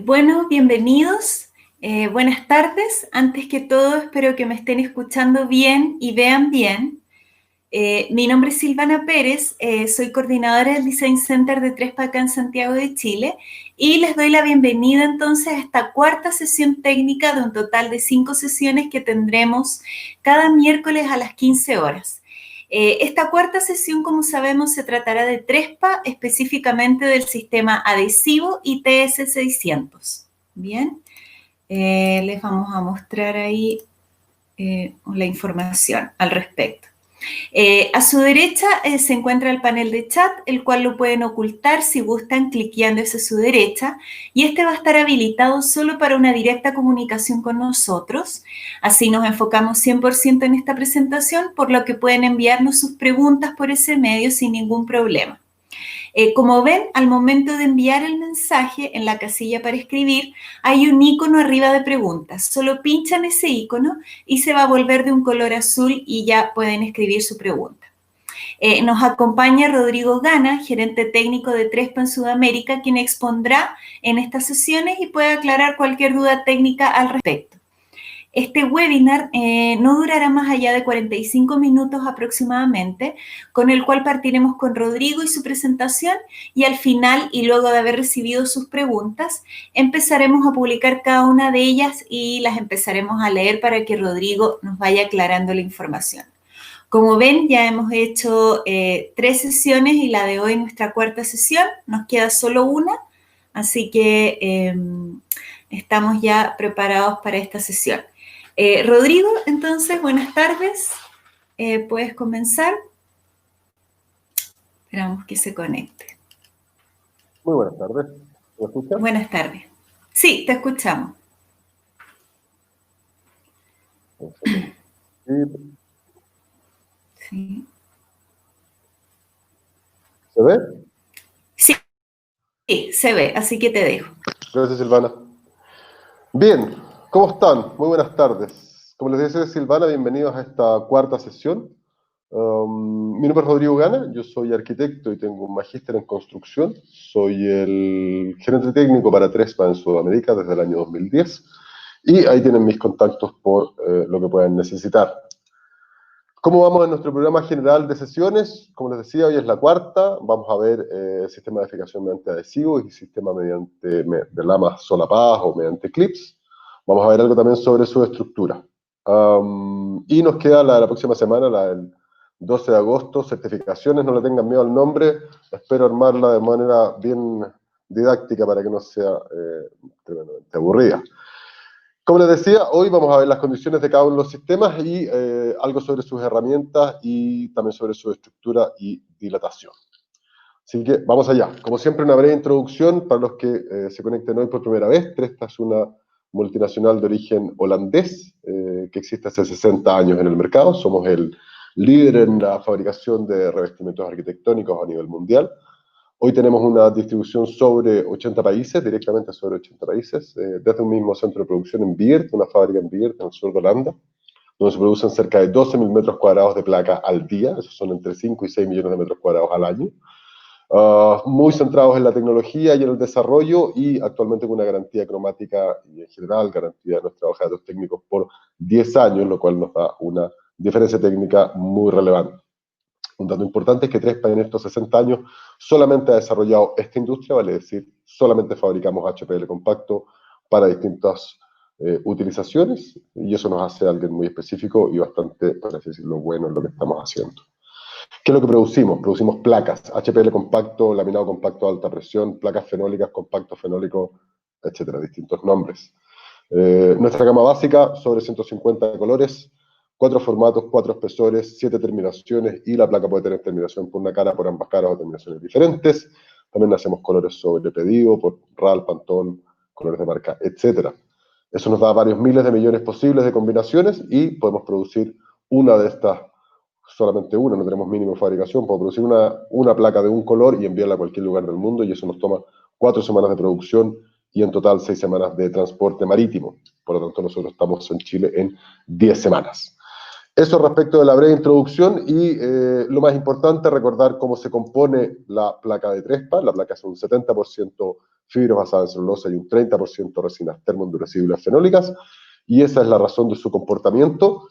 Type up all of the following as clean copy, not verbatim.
Bueno, bienvenidos, buenas tardes. Antes que todo, espero que me estén escuchando bien y vean bien. Mi nombre es Silvana Pérez, soy coordinadora del Design Center de Trespa acá en Santiago de Chile y les doy la bienvenida entonces a esta cuarta sesión técnica de un total de 5 sesiones que tendremos cada miércoles a las 15 horas. Esta cuarta sesión, como sabemos, se tratará de Trespa, específicamente del sistema adhesivo y TS600. Bien, les vamos a mostrar ahí la información al respecto. A su derecha se encuentra el panel de chat, el cual lo pueden ocultar si gustan cliqueando hacia su derecha, y este va a estar habilitado solo para una directa comunicación con nosotros. Así nos enfocamos 100% en esta presentación, por lo que pueden enviarnos sus preguntas por ese medio sin ningún problema. Como ven, al momento de enviar el mensaje en la casilla para escribir, hay un icono arriba de preguntas. Solo pinchan ese icono y se va a volver de un color azul y ya pueden escribir su pregunta. Nos acompaña Rodrigo Gana, gerente técnico de Trespa en Sudamérica, quien expondrá en estas sesiones y puede aclarar cualquier duda técnica al respecto. Este webinar no durará más allá de 45 minutos aproximadamente, con el cual partiremos con Rodrigo y su presentación, y al final, y luego de haber recibido sus preguntas, empezaremos a publicar cada una de ellas y las empezaremos a leer para que Rodrigo nos vaya aclarando la información. Como ven, ya hemos hecho 3 sesiones y la de hoy nuestra cuarta sesión, nos queda solo una, así que estamos ya preparados para esta sesión. Rodrigo, entonces, buenas tardes. ¿Puedes comenzar? Esperamos que se conecte. Muy buenas tardes. ¿Me escuchas? Buenas tardes. Sí, te escuchamos. Sí. ¿Se ve? Sí, se ve, así que te dejo. Gracias, Silvana. Bien, ¿cómo están? Muy buenas tardes. Como les decía Silvana, bienvenidos a esta cuarta sesión. Mi nombre es Rodrigo Gana, yo soy arquitecto y tengo un magíster en construcción. Soy el gerente técnico para Trespa en Sudamérica desde el año 2010. Y ahí tienen mis contactos por lo que puedan necesitar. ¿Cómo vamos en nuestro programa general de sesiones? Como les decía, hoy es la cuarta. Vamos a ver el sistema de fijación mediante adhesivos y sistema mediante de lamas solapadas o mediante clips. Vamos a ver algo también sobre su estructura. Y nos queda la próxima semana, la del 12 de agosto, certificaciones. No le tengan miedo al nombre. Espero armarla de manera bien didáctica para que no sea tremendamente aburrida. Como les decía, hoy vamos a ver las condiciones de cada uno de los sistemas y algo sobre sus herramientas y también sobre su estructura y dilatación. Así que vamos allá. Como siempre, una breve introducción para los que se conecten hoy por primera vez. Trespa es una multinacional de origen holandés que existe hace 60 años en el mercado. Somos el líder en la fabricación de revestimientos arquitectónicos a nivel mundial. Hoy tenemos una distribución sobre 80 países, directamente sobre 80 países, desde un mismo centro de producción en Weert, una fábrica en Weert, en el sur de Holanda, donde se producen cerca de 12.000 metros cuadrados de placa al día, esos son entre 5 y 6 millones de metros cuadrados al año, muy centrados en la tecnología y en el desarrollo, y actualmente con una garantía cromática y en general garantía de nuestra hoja de datos técnicos por 10 años, lo cual nos da una diferencia técnica muy relevante. Un dato importante es que Trespa en estos 60 años solamente ha desarrollado esta industria, vale decir, solamente fabricamos HPL compacto para distintas utilizaciones, y eso nos hace alguien muy específico y bastante, por así decirlo, bueno en lo que estamos haciendo. ¿Qué es lo que producimos? Producimos placas, HPL compacto, laminado compacto de alta presión, placas fenólicas, compacto fenólico, etcétera, distintos nombres. Nuestra gama básica, sobre 150 colores, 4 formatos, 4 espesores, 7 terminaciones, y la placa puede tener terminación por una cara, por ambas caras o terminaciones diferentes. También hacemos colores sobre pedido, por RAL, Pantone, colores de marca, etc. Eso nos da varios miles de millones posibles de combinaciones y podemos producir una de estas, solamente una, no tenemos mínimo de fabricación, podemos producir una placa de un color y enviarla a cualquier lugar del mundo, y eso nos toma 4 semanas de producción y en total 6 semanas de transporte marítimo. Por lo tanto, nosotros estamos en Chile en 10 semanas. Eso respecto de la breve introducción, y lo más importante, recordar cómo se compone la placa de Trespa. La placa es un 70% fibras basadas en celulosa y un 30% resinas termoendurecibles fenólicas, y esa es la razón de su comportamiento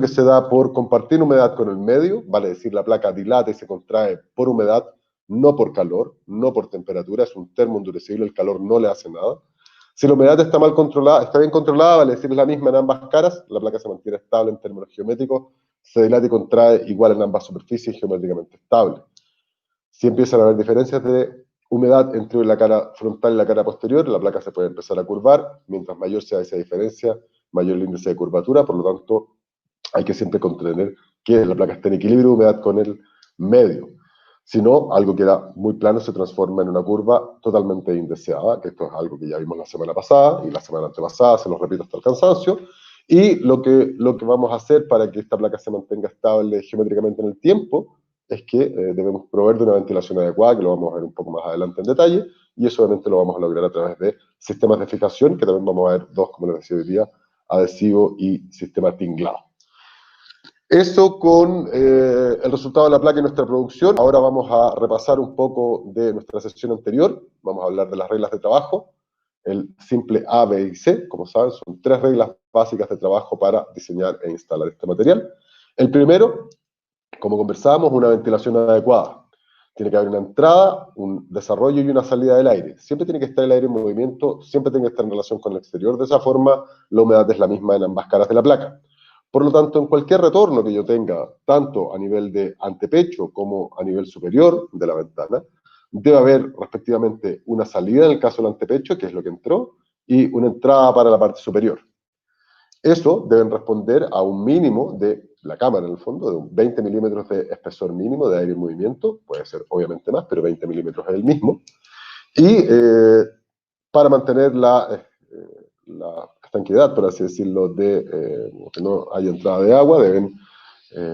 que se da por compartir humedad con el medio, vale decir, la placa dilata y se contrae por humedad, no por calor, no por temperatura, es un termoendurecible, el calor no le hace nada. Si la humedad está mal controlada, está bien controlada, vale decir, es la misma en ambas caras, la placa se mantiene estable en términos geométricos, se dilata y contrae igual en ambas superficies, geométricamente estable. Si empiezan a haber diferencias de humedad entre la cara frontal y la cara posterior, la placa se puede empezar a curvar, mientras mayor sea esa diferencia, mayor el índice de curvatura, por lo tanto, hay que siempre contener que la placa esté en equilibrio de humedad con el medio. Si no, algo que era muy plano se transforma en una curva totalmente indeseada, que esto es algo que ya vimos la semana pasada y la semana antepasada, se los repito hasta el cansancio. Y lo que vamos a hacer para que esta placa se mantenga estable geométricamente en el tiempo es que debemos proveer de una ventilación adecuada, que lo vamos a ver un poco más adelante en detalle, y eso obviamente lo vamos a lograr a través de sistemas de fijación, que también vamos a ver dos, como les decía hoy día, adhesivo y sistema tinglado. Eso con el resultado de la placa y nuestra producción. Ahora vamos a repasar un poco de nuestra sesión anterior. Vamos a hablar de las reglas de trabajo. El simple A, B y C, como saben, son 3 reglas básicas de trabajo para diseñar e instalar este material. El primero, como conversábamos, una ventilación adecuada. Tiene que haber una entrada, un desarrollo y una salida del aire. Siempre tiene que estar el aire en movimiento, siempre tiene que estar en relación con el exterior. De esa forma, la humedad es la misma en ambas caras de la placa. Por lo tanto, en cualquier retorno que yo tenga, tanto a nivel de antepecho como a nivel superior de la ventana, debe haber respectivamente una salida en el caso del antepecho, que es lo que entró, y una entrada para la parte superior. Eso deben responder a un mínimo de la cámara, en el fondo, de 20 milímetros de espesor mínimo de aire en movimiento, puede ser obviamente más, pero 20 milímetros es el mismo, y para mantener la estanqueidad, por así decirlo, de que no haya entrada de agua, deben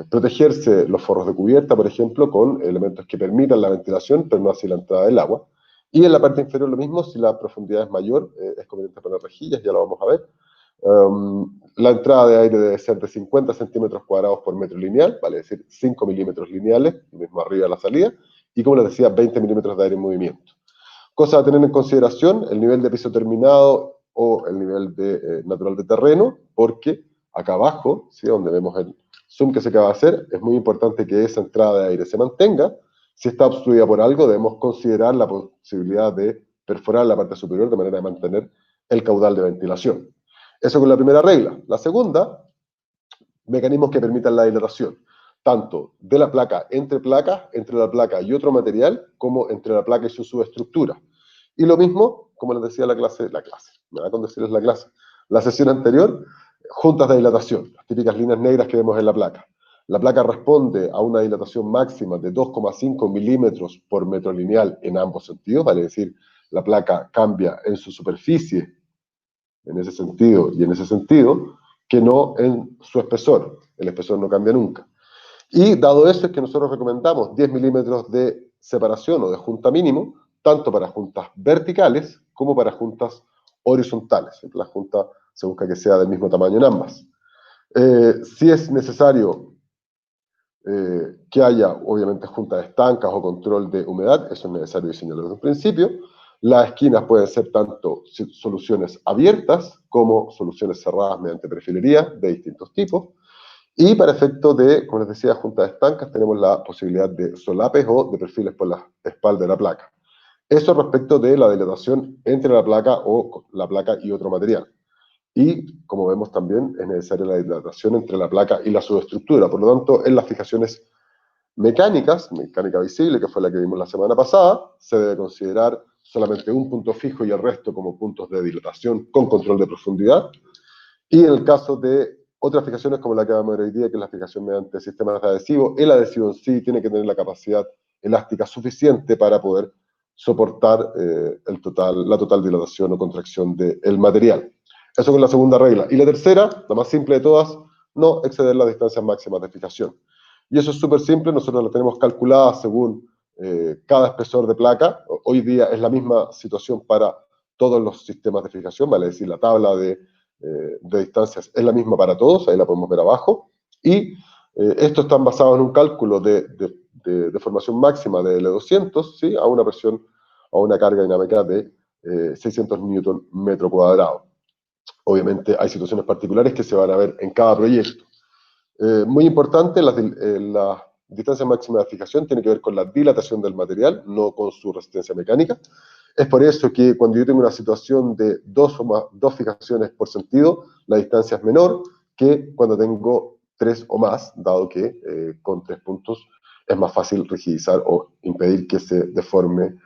protegerse los forros de cubierta, por ejemplo, con elementos que permitan la ventilación, pero no así la entrada del agua. Y en la parte inferior lo mismo, si la profundidad es mayor, es conveniente poner rejillas, ya lo vamos a ver. La entrada de aire debe ser de 50 centímetros cuadrados por metro lineal, vale decir 5 milímetros lineales, mismo arriba de la salida, y como les decía, 20 milímetros de aire en movimiento. Cosa a tener en consideración, el nivel de piso terminado o el nivel natural de terreno, porque acá abajo, ¿sí?, donde vemos el zoom que se acaba de hacer, es muy importante que esa entrada de aire se mantenga. Si está obstruida por algo, debemos considerar la posibilidad de perforar la parte superior de manera de mantener el caudal de ventilación. Eso con la primera regla. La segunda, mecanismos que permitan la dilatación, tanto de la placa, entre la placa y otro material, como entre la placa y su subestructura. Y lo mismo, como les decía la clase, me da con decirles la clase, la sesión anterior, juntas de dilatación, las típicas líneas negras que vemos en la placa. La placa responde a una dilatación máxima de 2,5 milímetros por metro lineal en ambos sentidos, vale decir, la placa cambia en su superficie, en ese sentido y en ese sentido, que no en su espesor. El espesor no cambia nunca. Y dado eso es que nosotros recomendamos 10 milímetros de separación o de junta mínimo, tanto para juntas verticales como para juntas horizontales. Siempre la junta se busca que sea del mismo tamaño en ambas. Si es necesario que haya, obviamente, juntas estancas o control de humedad, eso es necesario diseñarlo desde un principio. Las esquinas pueden ser tanto soluciones abiertas como soluciones cerradas mediante perfilería de distintos tipos. Y para efectos de, como les decía, juntas estancas, tenemos la posibilidad de solapes o de perfiles por la espalda de la placa. Eso respecto de la dilatación entre la placa o la placa y otro material. Y, como vemos también, es necesaria la dilatación entre la placa y la subestructura. Por lo tanto, en las fijaciones mecánicas, mecánica visible, que fue la que vimos la semana pasada, se debe considerar solamente un punto fijo y el resto como puntos de dilatación con control de profundidad. Y en el caso de otras fijaciones como la que vamos a ver hoy día, que es la fijación mediante sistemas de adhesivo, el adhesivo en sí tiene que tener la capacidad elástica suficiente para poder soportar la total dilatación o contracción del material. Eso con la segunda regla. Y la tercera, la más simple de todas, no exceder las distancias máximas de fijación. Y eso es súper simple, nosotros lo tenemos calculada según cada espesor de placa. Hoy día es la misma situación para todos los sistemas de fijación, vale decir, la tabla de distancias es la misma para todos, ahí la podemos ver abajo. Y estos están basados en un cálculo de deformación máxima de L200, ¿sí?, a a una carga dinámica de 600 newton metro cuadrado. Obviamente hay situaciones particulares que se van a ver en cada proyecto. Muy importante, la distancia máxima de fijación tiene que ver con la dilatación del material, no con su resistencia mecánica. Es por eso que cuando yo tengo una situación de dos fijaciones por sentido, la distancia es menor que cuando tengo 3 o más, dado que con 3 puntos es más fácil rigidizar o impedir que se deforme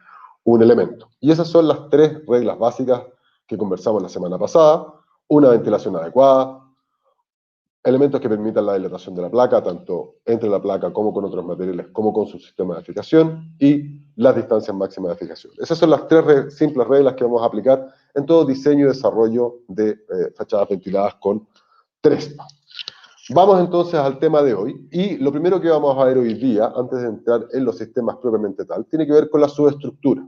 un elemento. Y esas son las 3 reglas básicas que conversamos la semana pasada: una ventilación adecuada, elementos que permitan la dilatación de la placa, tanto entre la placa como con otros materiales, como con su sistema de fijación, y las distancias máximas de fijación. Esas son las 3 simples reglas que vamos a aplicar en todo diseño y desarrollo de fachadas ventiladas con Trespa. Vamos entonces al tema de hoy, y lo primero que vamos a ver hoy día, antes de entrar en los sistemas propiamente tal, tiene que ver con la subestructura.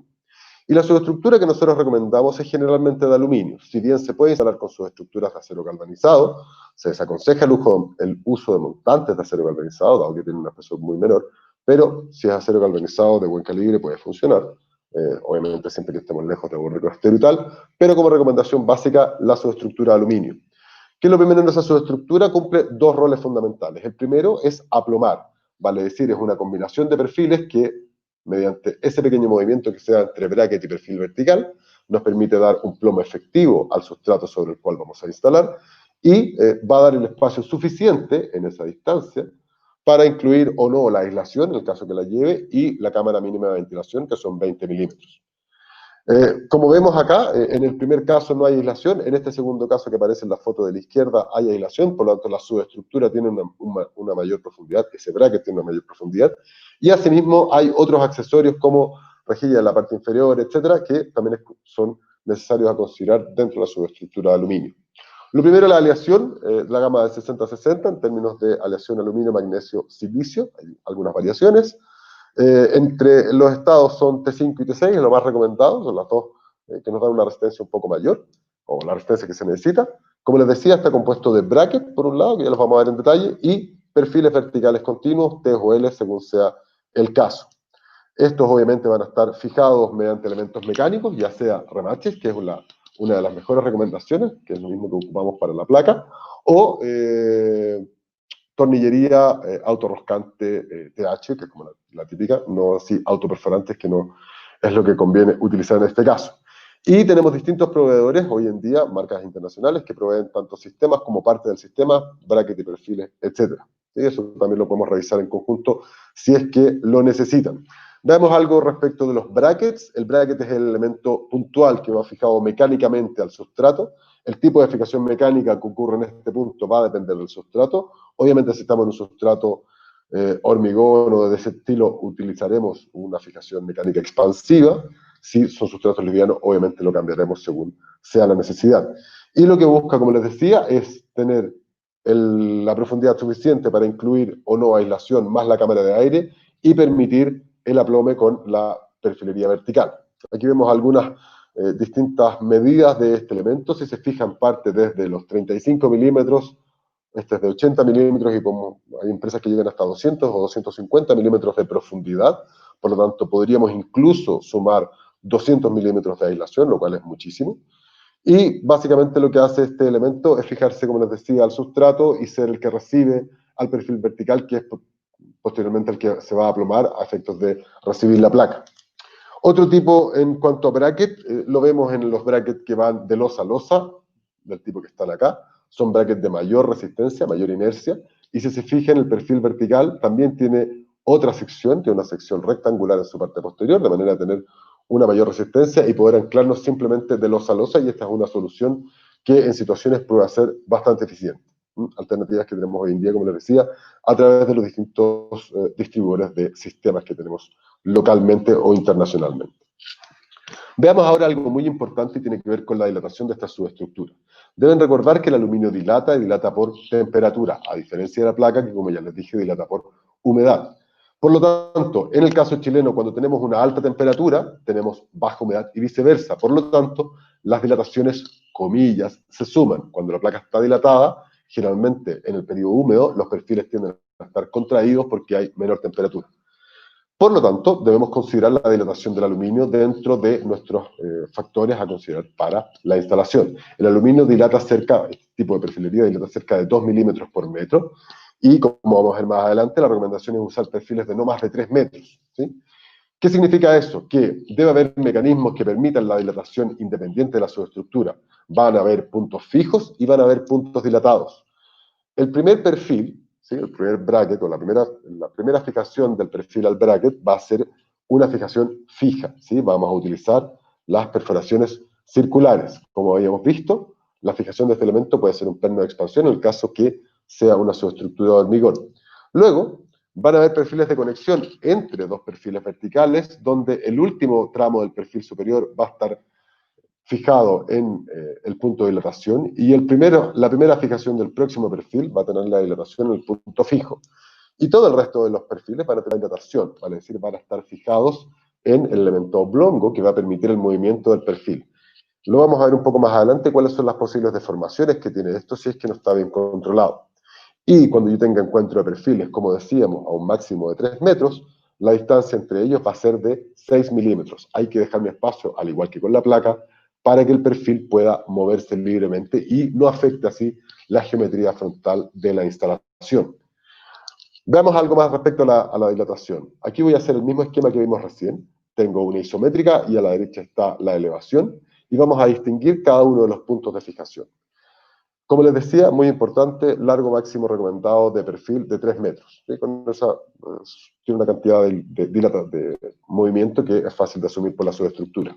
Y la subestructura que nosotros recomendamos es generalmente de aluminio. Si bien se puede instalar con subestructuras de acero galvanizado, se desaconseja el uso de montantes de acero galvanizado, dado que tiene una espesor muy menor, pero si es acero galvanizado de buen calibre puede funcionar, obviamente siempre que estemos lejos de borrico estero y tal, pero como recomendación básica, la subestructura de aluminio. ¿Qué es lo primero en esa subestructura? Cumple 2 roles fundamentales. El primero es aplomar, vale decir, es una combinación de perfiles que, mediante ese pequeño movimiento que se da entre bracket y perfil vertical, nos permite dar un plomo efectivo al sustrato sobre el cual vamos a instalar, y va a dar el espacio suficiente en esa distancia para incluir o no la aislación, en el caso que la lleve, y la cámara mínima de ventilación, que son 20 milímetros. Como vemos acá, en el primer caso no hay aislación, en este segundo caso que aparece en la foto de la izquierda hay aislación, por lo tanto la subestructura tiene una mayor profundidad, ese bracket tiene una mayor profundidad, y asimismo hay otros accesorios como rejilla en la parte inferior, etcétera, que también son necesarios a considerar dentro de la subestructura de aluminio. Lo primero, la aleación, la gama de 60-60 en términos de aleación aluminio, magnesio, silicio, hay algunas variaciones. Entre los estados son T5 y T6, es lo más recomendado, son las dos que nos dan una resistencia un poco mayor, o la resistencia que se necesita. Como les decía, está compuesto de bracket, por un lado, que ya los vamos a ver en detalle, y perfiles verticales continuos, T o L, según sea el caso. Estos obviamente van a estar fijados mediante elementos mecánicos, ya sea remaches, que es una de las mejores recomendaciones, que es lo mismo que ocupamos para la placa, o tornillería autorroscante TH, que es como la típica, no así autoperforantes, que no es lo que conviene utilizar en este caso. Y tenemos distintos proveedores hoy en día, marcas internacionales, que proveen tanto sistemas como parte del sistema, bracket y perfiles, etc. ¿Sí? Eso también lo podemos revisar en conjunto si es que lo necesitan. Veamos algo respecto de los brackets. El bracket es el elemento puntual que va fijado mecánicamente al sustrato. El tipo de fijación mecánica que ocurre en este punto va a depender del sustrato. Obviamente, si estamos en un sustrato hormigón o de ese estilo, utilizaremos una fijación mecánica expansiva. Si son sustratos livianos, obviamente lo cambiaremos según sea la necesidad. Y lo que busca, como les decía, es tener la profundidad suficiente para incluir o no aislación más la cámara de aire y permitir el aplome con la perfilería vertical. Aquí vemos algunas distintas medidas de este elemento. Si se fijan, parte desde los 35 milímetros, este es de 80 milímetros, y como hay empresas que llegan hasta 200 o 250 milímetros de profundidad, por lo tanto podríamos incluso sumar 200 milímetros de aislación, lo cual es muchísimo. Y básicamente lo que hace este elemento es fijarse, como les decía, al sustrato y ser el que recibe al perfil vertical, que es posteriormente el que se va a aplomar a efectos de recibir la placa. Otro tipo en cuanto a bracket, lo vemos en los brackets que van de losa a losa, del tipo que están acá. Son brackets de mayor resistencia, mayor inercia, y si se fija en el perfil vertical, también tiene otra sección, tiene una sección rectangular en su parte posterior, de manera a tener una mayor resistencia y poder anclarnos simplemente de losa a losa, y esta es una solución que en situaciones puede ser bastante eficiente. Alternativas que tenemos hoy en día, como les decía, a través de los distintos distribuidores de sistemas que tenemos localmente o internacionalmente. Veamos ahora algo muy importante y tiene que ver con la dilatación de esta subestructura. Deben recordar que el aluminio dilata y dilata por temperatura, a diferencia de la placa, que como ya les dije, dilata por humedad. Por lo tanto, en el caso chileno, cuando tenemos una alta temperatura, tenemos baja humedad y viceversa. Por lo tanto, las dilataciones, comillas, se suman. Cuando la placa está dilatada, generalmente en el periodo húmedo, los perfiles tienden a estar contraídos porque hay menor temperatura. Por lo tanto, debemos considerar la dilatación del aluminio dentro de nuestros factores a considerar para la instalación. El aluminio dilata cerca, este tipo de perfilería dilata cerca de 2 milímetros por metro, y como vamos a ver más adelante, la recomendación es usar perfiles de no más de 3 metros, ¿sí? ¿Qué significa eso? Que debe haber mecanismos que permitan la dilatación independiente de la subestructura. Van a haber puntos fijos y van a haber puntos dilatados. El primer perfil, ¿sí? El primer bracket, o la primera fijación del perfil al bracket va a ser una fijación fija, ¿sí? Vamos a utilizar las perforaciones circulares. Como habíamos visto, la fijación de este elemento puede ser un perno de expansión en el caso que sea una subestructura de hormigón. Luego, van a haber perfiles de conexión entre dos perfiles verticales, donde el último tramo del perfil superior va a estar fijado en el punto de dilatación, y la primera fijación del próximo perfil va a tener la dilatación en el punto fijo. Y todo el resto de los perfiles van a tener dilatación, vale decir, van a estar fijados en el elemento oblongo que va a permitir el movimiento del perfil. Lo vamos a ver un poco más adelante cuáles son las posibles deformaciones que tiene esto si es que no está bien controlado. Y cuando yo tenga encuentro de perfiles, como decíamos, a un máximo de 3 metros, la distancia entre ellos va a ser de 6 milímetros. Hay que dejar mi espacio, al igual que con la placa, para que el perfil pueda moverse libremente y no afecte así la geometría frontal de la instalación. Veamos algo más respecto a la dilatación. Aquí voy a hacer el mismo esquema que vimos recién. Tengo una isométrica y a la derecha está la elevación, y vamos a distinguir cada uno de los puntos de fijación. Como les decía, muy importante, largo máximo recomendado de perfil de 3 metros. ¿Sí? Con esa tiene una cantidad de movimiento que es fácil de asumir por la subestructura.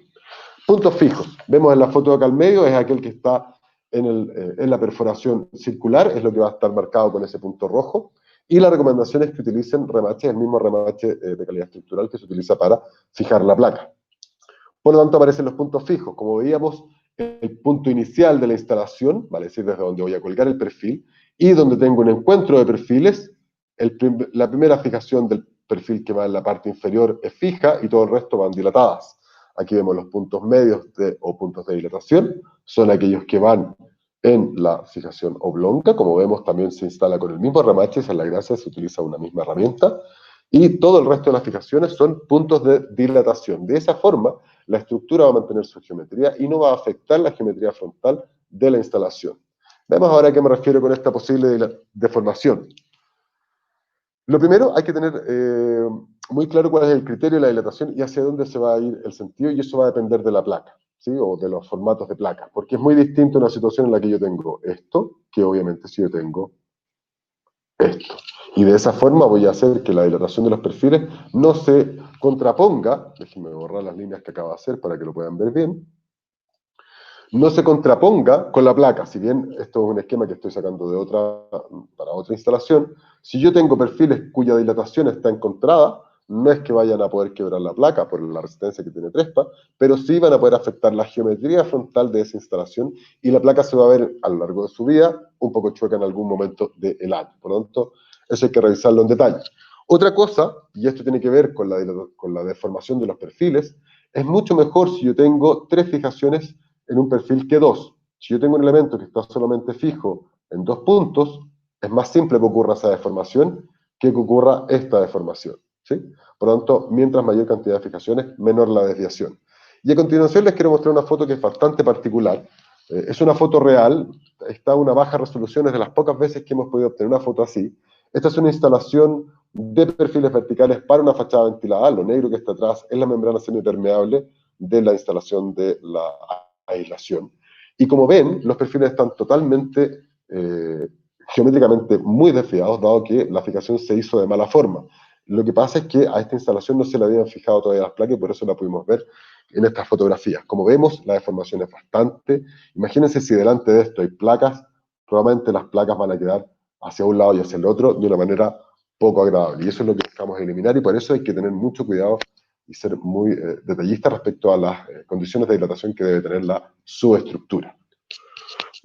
Puntos fijos. Vemos en la foto de acá al medio, es aquel que está en la perforación circular, es lo que va a estar marcado con ese punto rojo. Y la recomendación es que utilicen remaches, el mismo remache de calidad estructural que se utiliza para fijar la placa. Por lo tanto, aparecen los puntos fijos. Como veíamos, el punto inicial de la instalación, vale decir, desde donde voy a colgar el perfil, y donde tengo un encuentro de perfiles, la primera fijación del perfil que va en la parte inferior es fija y todo el resto van dilatadas. Aquí vemos los puntos medios o puntos de dilatación, son aquellos que van en la fijación oblonga. Como vemos, también se instala con el mismo remache, esa es la gracia, se utiliza una misma herramienta, y todo el resto de las fijaciones son puntos de dilatación. De esa forma, la estructura va a mantener su geometría y no va a afectar la geometría frontal de la instalación. Veamos ahora a qué me refiero con esta posible deformación. Lo primero, hay que tener muy claro cuál es el criterio de la dilatación y hacia dónde se va a ir el sentido, y eso va a depender de la placa, ¿sí? O de los formatos de placa, porque es muy distinto una situación en la que yo tengo esto, que obviamente si yo tengo esto. Y de esa forma voy a hacer que la dilatación de los perfiles no se contraponga, déjenme borrar las líneas que acabo de hacer para que lo puedan ver bien, no se contraponga con la placa. Si bien esto es un esquema que estoy sacando para otra instalación, si yo tengo perfiles cuya dilatación está encontrada, no es que vayan a poder quebrar la placa por la resistencia que tiene Trespa, pero sí van a poder afectar la geometría frontal de esa instalación, y la placa se va a ver a lo largo de su vida un poco chueca en algún momento del año. Por lo tanto, eso hay que revisarlo en detalle. Otra cosa, y esto tiene que ver con la deformación de los perfiles, es mucho mejor si yo tengo 3 fijaciones en un perfil que 2. Si yo tengo un elemento que está solamente fijo en 2 puntos, es más simple que ocurra esa deformación que ocurra esta deformación, ¿sí? Por lo tanto, mientras mayor cantidad de fijaciones, menor la desviación. Y a continuación les quiero mostrar una foto que es bastante particular. Es una foto real, está a una baja resolución, es de las pocas veces que hemos podido obtener una foto así. Esta es una instalación de perfiles verticales para una fachada ventilada. Lo negro que está atrás es la membrana semipermeable de la instalación de la aislación. Y como ven, los perfiles están totalmente geométricamente muy desviados, dado que la fijación se hizo de mala forma. Lo que pasa es que a esta instalación no se le habían fijado todavía las placas, y por eso la pudimos ver en estas fotografías. Como vemos, la deformación es bastante. Imagínense si delante de esto hay placas, probablemente las placas van a quedar hacia un lado y hacia el otro de una manera poco agradable. Y eso es lo que buscamos eliminar, y por eso hay que tener mucho cuidado y ser muy detallista respecto a las condiciones de dilatación que debe tener la subestructura.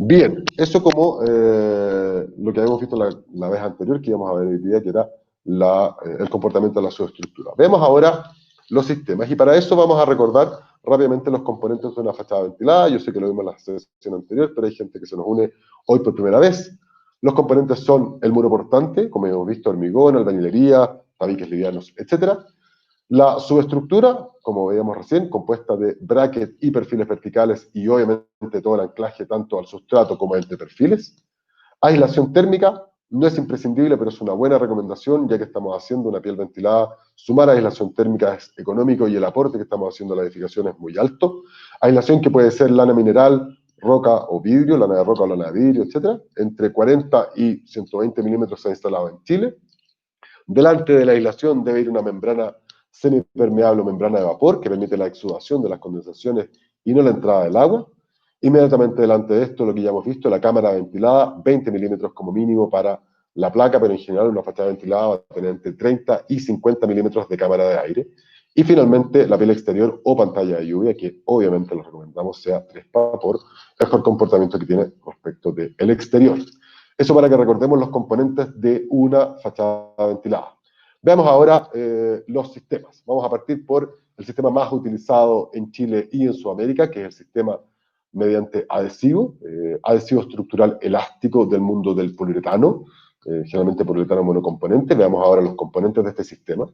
Bien, eso como lo que habíamos visto la vez anterior, que íbamos a ver hoy día, que era el comportamiento de la subestructura. Vemos ahora los sistemas, y para eso vamos a recordar rápidamente los componentes de una fachada ventilada. Yo sé que lo vimos en la sesión anterior, pero hay gente que se nos une hoy por primera vez. Los componentes son el muro portante, como hemos visto, hormigón, albañilería, tabiques livianos, etc. La subestructura, como veíamos recién, compuesta de bracket y perfiles verticales y obviamente todo el anclaje tanto al sustrato como entre perfiles. Aislación térmica no es imprescindible, pero es una buena recomendación, ya que estamos haciendo una piel ventilada. Sumar aislación térmica es económico y el aporte que estamos haciendo a la edificación es muy alto. Aislación que puede ser lana mineral, roca o vidrio, lana de roca o lana de vidrio, etc. Entre 40 y 120 milímetros se ha instalado en Chile. Delante de la aislación debe ir una membrana semipermeable o membrana de vapor que permite la exudación de las condensaciones y no la entrada del agua. Inmediatamente delante de esto, lo que ya hemos visto, la cámara ventilada, 20 milímetros como mínimo para la placa, pero en general una fachada ventilada va a tener entre 30 y 50 milímetros de cámara de aire. Y finalmente, la piel exterior o pantalla de lluvia, que obviamente lo recomendamos sea trespa por el comportamiento que tiene respecto del exterior. Eso para que recordemos los componentes de una fachada ventilada. Veamos ahora los sistemas. Vamos a partir por el sistema más utilizado en Chile y en Sudamérica, que es el sistema mediante adhesivo, adhesivo estructural elástico del mundo del poliuretano, generalmente poliuretano monocomponente. Veamos ahora los componentes de este sistema.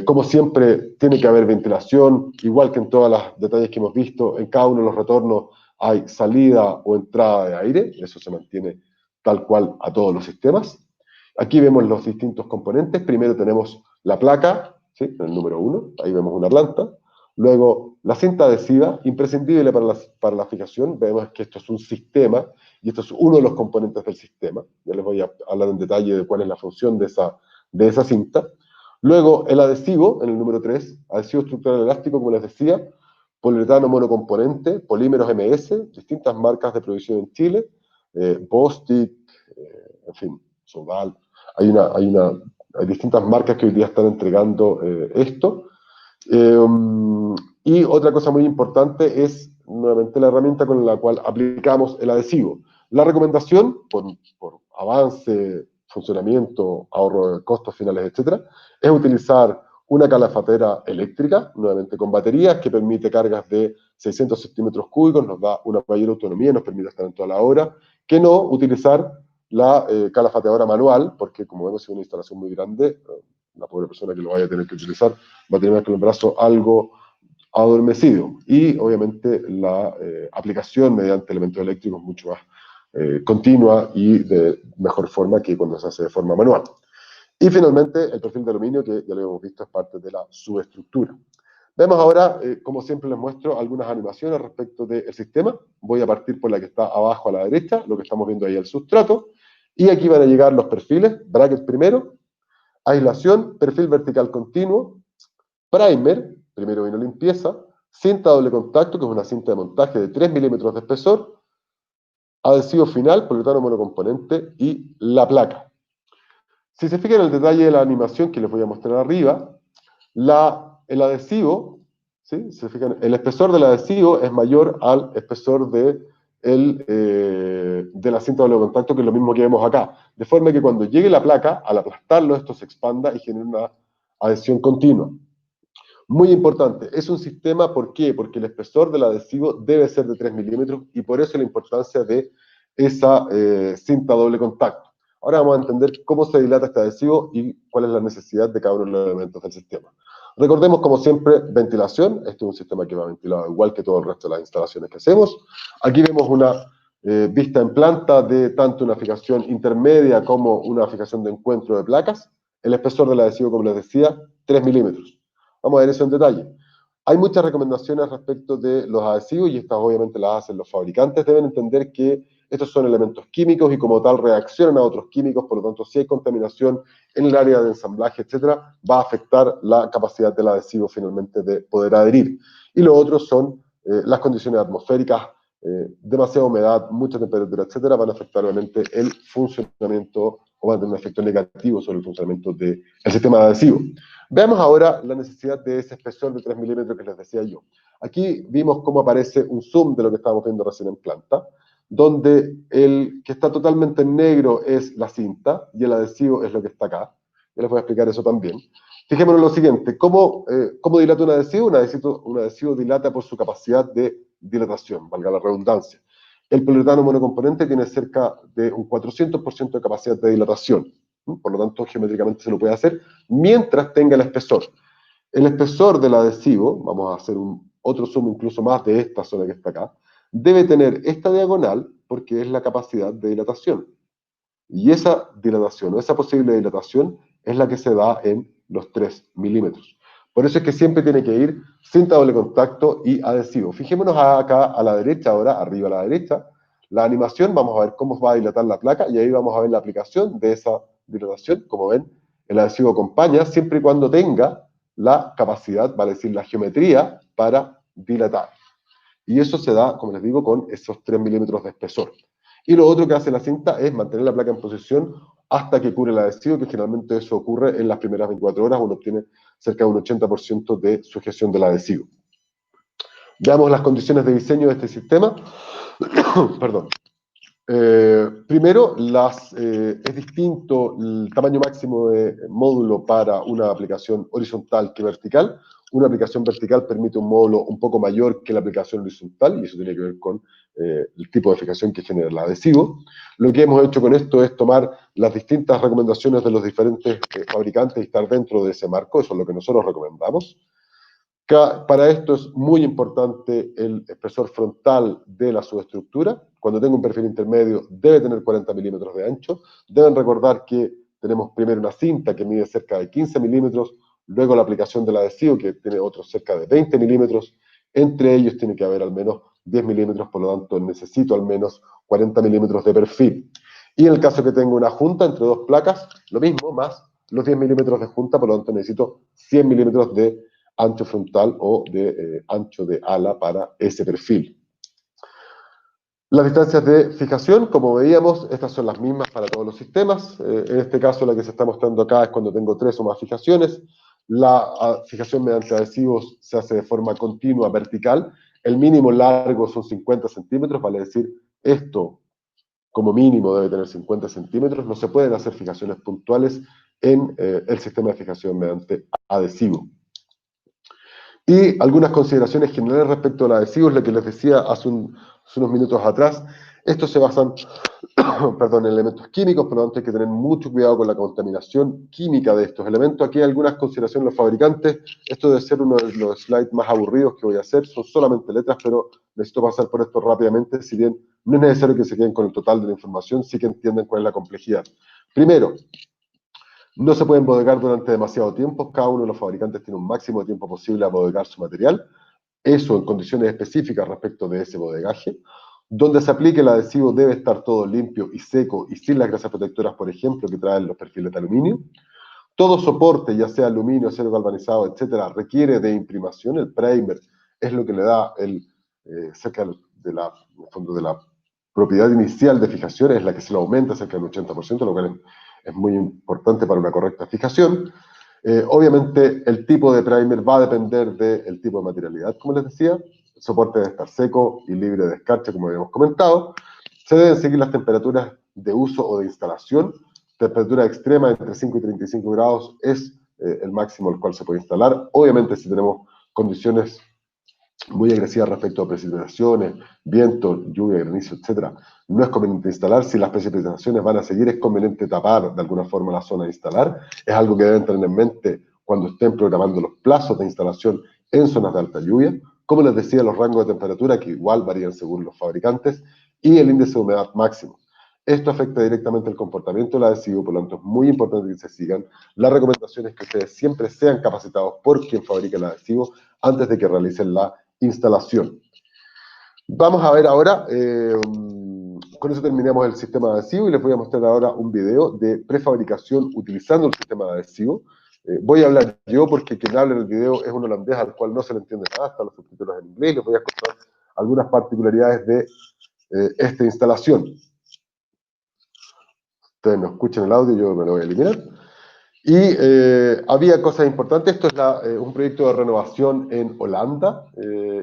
Como siempre, tiene que haber ventilación, igual que en todos los detalles que hemos visto, en cada uno de los retornos hay salida o entrada de aire, eso se mantiene tal cual a todos los sistemas. Aquí vemos los distintos componentes. Primero tenemos la placa, ¿sí? El número 1, ahí vemos una planta. Luego, la cinta adhesiva, imprescindible para la fijación. Vemos que esto es un sistema y esto es uno de los componentes del sistema. Ya les voy a hablar en detalle de cuál es la función de esa cinta. Luego, el adhesivo, en el número 3, adhesivo estructural elástico, como les decía, poliuretano monocomponente, polímeros MS, distintas marcas de producción en Chile, Bostik, en fin, Sodal. Hay distintas marcas que hoy día están entregando esto. Y otra cosa muy importante es, nuevamente, la herramienta con la cual aplicamos el adhesivo. La recomendación, por avance, funcionamiento, ahorro de costos finales, etc., es utilizar una calafatera eléctrica, nuevamente con baterías, que permite cargas de 600 centímetros cúbicos, nos da una mayor autonomía, nos permite estar en toda la hora, que no utilizar la calafateadora manual, porque como vemos es una instalación muy grande, la pobre persona que lo vaya a tener que utilizar va a tener con el brazo algo adormecido. Y obviamente la aplicación mediante elementos eléctricos mucho más continua y de mejor forma que cuando se hace de forma manual. Y finalmente el perfil de aluminio, que ya lo hemos visto, es parte de la subestructura. Vemos ahora, como siempre les muestro, algunas animaciones respecto del sistema. Voy a partir por la que está abajo a la derecha, lo que estamos viendo ahí, el sustrato. Y aquí van a llegar los perfiles, bracket primero, aislación, perfil vertical continuo, primer, primero vino limpieza, cinta doble contacto, que es una cinta de montaje de 3 milímetros de espesor, adhesivo final, poliuretano monocomponente y la placa. Si se fijan en el detalle de la animación que les voy a mostrar arriba, el adhesivo, ¿sí? Se fijan, el espesor del adhesivo es mayor al espesor de la cinta de doble contacto, que es lo mismo que vemos acá. De forma que cuando llegue la placa, al aplastarlo, esto se expanda y genera una adhesión continua. Muy importante, es un sistema, ¿por qué? Porque el espesor del adhesivo debe ser de 3 milímetros y por eso la importancia de esa cinta doble contacto. Ahora vamos a entender cómo se dilata este adhesivo y cuál es la necesidad de cada uno de los elementos del sistema. Recordemos, como siempre, ventilación. Este es un sistema que va ventilado igual que todo el resto de las instalaciones que hacemos. Aquí vemos una vista en planta de tanto una fijación intermedia como una fijación de encuentro de placas. El espesor del adhesivo, como les decía, 3 milímetros. Vamos a ver eso en detalle. Hay muchas recomendaciones respecto de los adhesivos y estas obviamente las hacen los fabricantes. Deben entender que estos son elementos químicos y como tal reaccionan a otros químicos, por lo tanto si hay contaminación en el área de ensamblaje, etcétera, va a afectar la capacidad del adhesivo finalmente de poder adherir. Y lo otro son las condiciones atmosféricas, demasiada humedad, mucha temperatura, etcétera, van a afectar obviamente el funcionamiento o van a tener un efecto negativo sobre el funcionamiento del sistema de adhesivo. Veamos ahora la necesidad de ese espesor de 3 milímetros que les decía yo. Aquí vimos cómo aparece un zoom de lo que estábamos viendo recién en planta, donde el que está totalmente en negro es la cinta y el adhesivo es lo que está acá. Ya les voy a explicar eso también. Fijémonos en lo siguiente, ¿cómo dilata un adhesivo? Un adhesivo dilata por su capacidad de dilatación, valga la redundancia. El poliuretano monocomponente tiene cerca de un 400% de capacidad de dilatación. Por lo tanto, geométricamente se lo puede hacer mientras tenga el espesor. El espesor del adhesivo, vamos a hacer otro zoom incluso más de esta zona que está acá, debe tener esta diagonal porque es la capacidad de dilatación. Y esa dilatación o esa posible dilatación es la que se da en los 3 milímetros. Por eso es que siempre tiene que ir cinta doble contacto y adhesivo. Fijémonos acá a la derecha ahora, arriba a la derecha, la animación, vamos a ver cómo va a dilatar la placa y ahí vamos a ver la aplicación de esa dilatación. Como ven, el adhesivo acompaña siempre y cuando tenga la capacidad, vale decir, la geometría para dilatar. Y eso se da, como les digo, con esos 3 milímetros de espesor. Y lo otro que hace la cinta es mantener la placa en posición hasta que cure el adhesivo, que generalmente eso ocurre en las primeras 24 horas, uno obtiene cerca de un 80% de sujeción del adhesivo. Veamos las condiciones de diseño de este sistema. Perdón. Primero, es distinto el tamaño máximo de módulo para una aplicación horizontal que vertical. Una aplicación vertical permite un módulo un poco mayor que la aplicación horizontal, y eso tiene que ver con el tipo de fijación que genera el adhesivo. Lo que hemos hecho con esto es tomar las distintas recomendaciones de los diferentes fabricantes y estar dentro de ese marco, eso es lo que nosotros recomendamos. Para esto es muy importante el espesor frontal de la subestructura. Cuando tengo un perfil intermedio debe tener 40 milímetros de ancho. Deben recordar que tenemos primero una cinta que mide cerca de 15 milímetros, luego la aplicación del adhesivo que tiene otros cerca de 20 milímetros. Entre ellos tiene que haber al menos 10 milímetros, por lo tanto necesito al menos 40 milímetros de perfil. Y en el caso que tengo una junta entre dos placas, lo mismo, más los 10 milímetros de junta, por lo tanto necesito 100 milímetros de ancho frontal o de ancho de ala para ese perfil. Las distancias de fijación, como veíamos, estas son las mismas para todos los sistemas. En este caso, la que se está mostrando acá es cuando tengo 3 o más fijaciones. La fijación mediante adhesivos se hace de forma continua vertical. El mínimo largo son 50 centímetros, vale decir, esto como mínimo debe tener 50 centímetros. No se pueden hacer fijaciones puntuales en el sistema de fijación mediante adhesivo. Y algunas consideraciones generales respecto al adhesivo, es lo que les decía hace unos minutos atrás. Estos se basan perdón, en elementos químicos, por lo tanto hay que tener mucho cuidado con la contaminación química de estos elementos. Aquí hay algunas consideraciones de los fabricantes. Esto debe ser uno de los slides más aburridos que voy a hacer. Son solamente letras, pero necesito pasar por esto rápidamente. Si bien no es necesario que se queden con el total de la información, sí que entienden cuál es la complejidad. Primero, no se pueden bodegar durante demasiado tiempo. Cada uno de los fabricantes tiene un máximo de tiempo posible a bodegar su material. Eso en condiciones específicas respecto de ese bodegaje. Donde se aplique el adhesivo debe estar todo limpio y seco y sin las grasas protectoras, por ejemplo, que traen los perfiles de aluminio. Todo soporte, ya sea aluminio, acero galvanizado, etcétera, requiere de imprimación. El primer es lo que le da cerca de la, en el fondo de la propiedad inicial de fijación, es la que se lo aumenta cerca del 80%, lo cual es muy importante para una correcta fijación. Obviamente, el tipo de primer va a depender del tipo de materialidad, como les decía. El soporte debe estar seco y libre de escarcha, como habíamos comentado. Se deben seguir las temperaturas de uso o de instalación. Temperatura extrema entre 5 y 35 grados es el máximo al cual se puede instalar. Obviamente, si tenemos condiciones muy agresivas respecto a precipitaciones, viento, lluvia, granizo, etc., no es conveniente instalar. Si las precipitaciones van a seguir, es conveniente tapar de alguna forma la zona de instalar. Es algo que deben tener en mente cuando estén programando los plazos de instalación en zonas de alta lluvia. Como les decía, los rangos de temperatura, que igual varían según los fabricantes, y el índice de humedad máximo. Esto afecta directamente el comportamiento del adhesivo, por lo tanto es muy importante que se sigan. La recomendación es que ustedes siempre sean capacitados por quien fabrica el adhesivo antes de que realicen la instalación. Vamos a ver ahora, con eso terminamos el sistema de adhesivo y les voy a mostrar ahora un video de prefabricación utilizando el sistema de adhesivo. Voy a hablar yo porque quien habla en el video es un holandés al cual no se le entiende nada, están los subtítulos en inglés, y les voy a contar algunas particularidades de esta instalación. Ustedes no escuchan el audio, yo me lo voy a eliminar. Y había cosas importantes. Esto es un proyecto de renovación en Holanda.